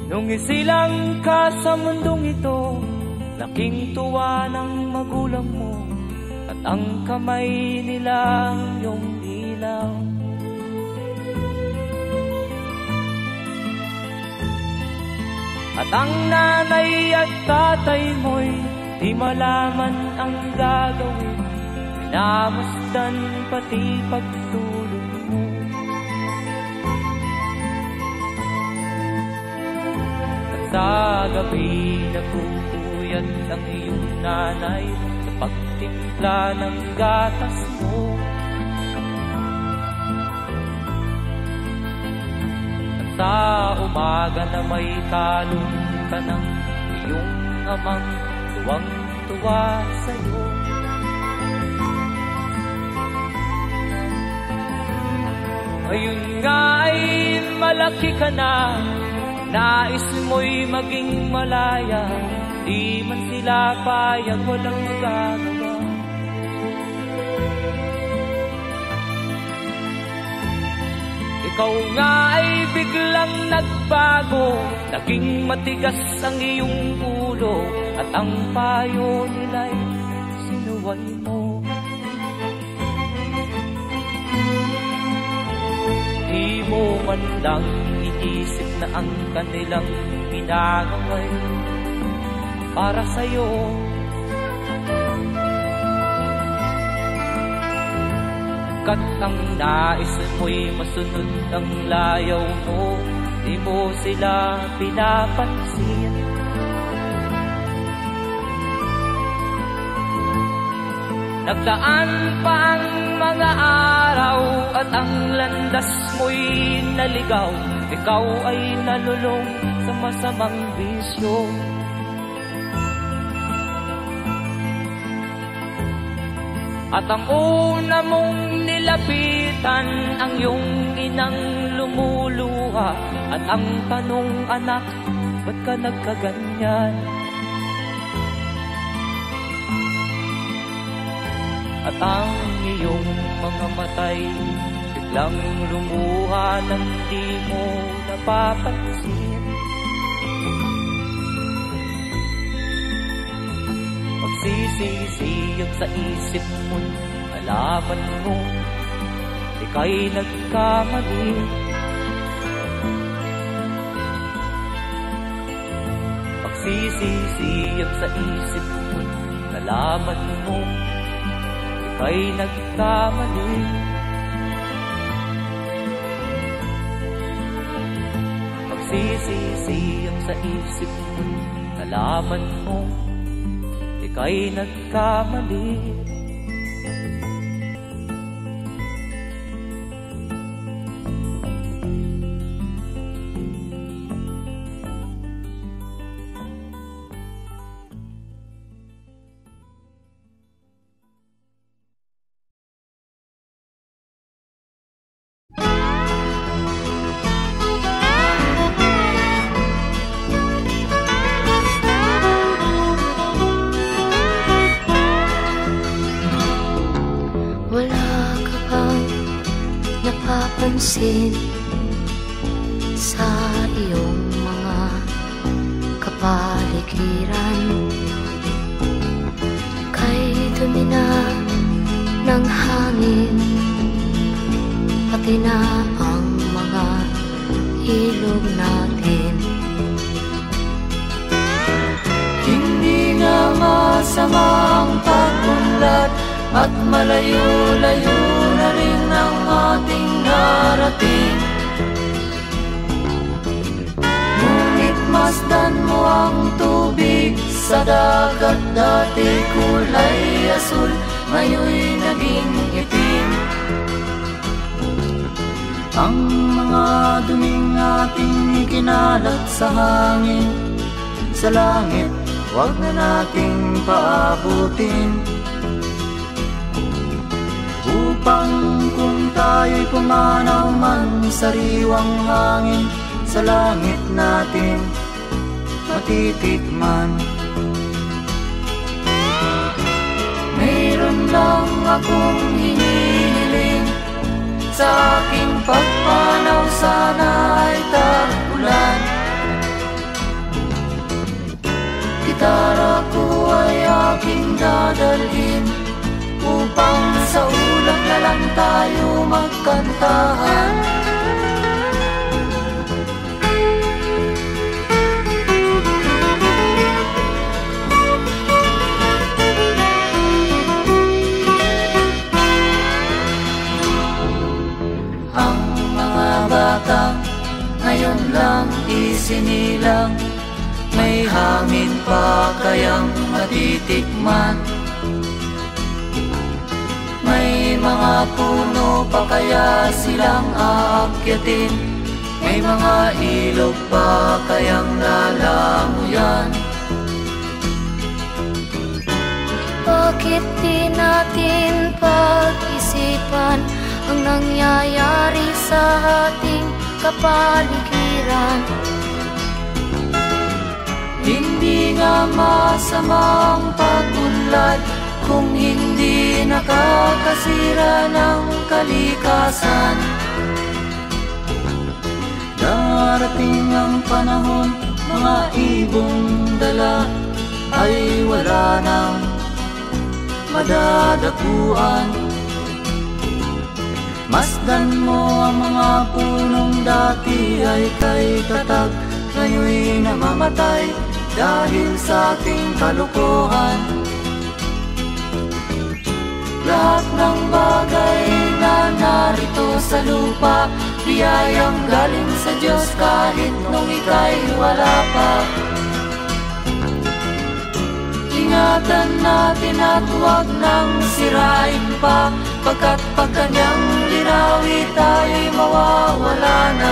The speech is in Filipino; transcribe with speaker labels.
Speaker 1: Nung isilang ka sa mundong ito, laking tuwa ng magulang mo, at ang kamay nila iyong ilaw. At ang nanay at tatay mo'y di malaman ang gagawin, minamasdan pati pagtulog mo. At sa gabi nagpupuyat ang iyong nanay sa pagtimpla ng gatas mo. At sa umaga na may talong ka ng iyong amang tuwang-tuwa sa'yo. Ngayon nga ay malaki ka na, nais mo'y maging malaya, di man sila payag, walang magagawa. Ikaw nga ay biglang nagbago, naging matigas ang iyong ulo, at ang payo nila'y sinuway mo. Di mo man lang iisip na ang kanilang ginagawa'y para sa'yo. Kat ang nais mo'y masunod ang layaw mo, di mo sila pinapansin. Nagdaan pa ang mga araw at ang landas mo'y naligaw, ikaw ay nalulong sa masamang bisyo. At ang una mong nilapitan ang iyong inang lumuluha, at ang tanong, anak, ba't ka nagkaganyan? At ang iyong mga matay biglang lumuha nang di mo napapansin. Magsisisiyag sa isip mo, alaman mo, ika'y nagkamali. Magsisisiyag sa isip mo, alaman mo, ika'y nagkamali. Magsisisiyag sa isip mo, alaman mo, ika'y nagkamali.
Speaker 2: Sa iyong mga kapaligiran, kay dumi na ng hangin, pati na ang mga ilog natin.
Speaker 3: Hindi nga masama ang pag-unlad, at malayo-layo na rin ang ating narating. Ngunit masdan mo ang tubig sa dagat, dati kulay asul, ngayon'y naging itim. Ang mga duming ating ikinalat sa hangin, sa langit, huwag na nating paabutin. Upang kung tayo'y pumanaw man sa sariwang hangin, sa langit natin matitikman. Mayroon lang akong hinihiling, sa aking pagpanaw sana ay tag-ulan. dadalhin, upang sa ulap na lang tayo magkantahan. Ang mga batang ngayon lang isinilang, may hangin pa kayang matitikman? May mga puno pa kaya silang aakyatin? May mga ilog pa kayang lalamuyan?
Speaker 2: Bakit di natin pag-isipan ang nangyayari sa ating kapaligiran?
Speaker 3: Hindi nga masamang pag-unlad kung hindi nakakasira ng kalikasan. Darating ang panahon, mga ibong dala ay wala nang madadakuan. Masdan mo ang mga punong dati ay kay tatag, ngayon'y namamatay dahil sa ating kalokohan. Lahat ng bagay na narito sa lupa, biyayang galing sa Diyos kahit nung ika'y wala pa. Ingatan natin at huwag nang sirain pa, pagkat pag kanyang linawi tayo'y mawawala na.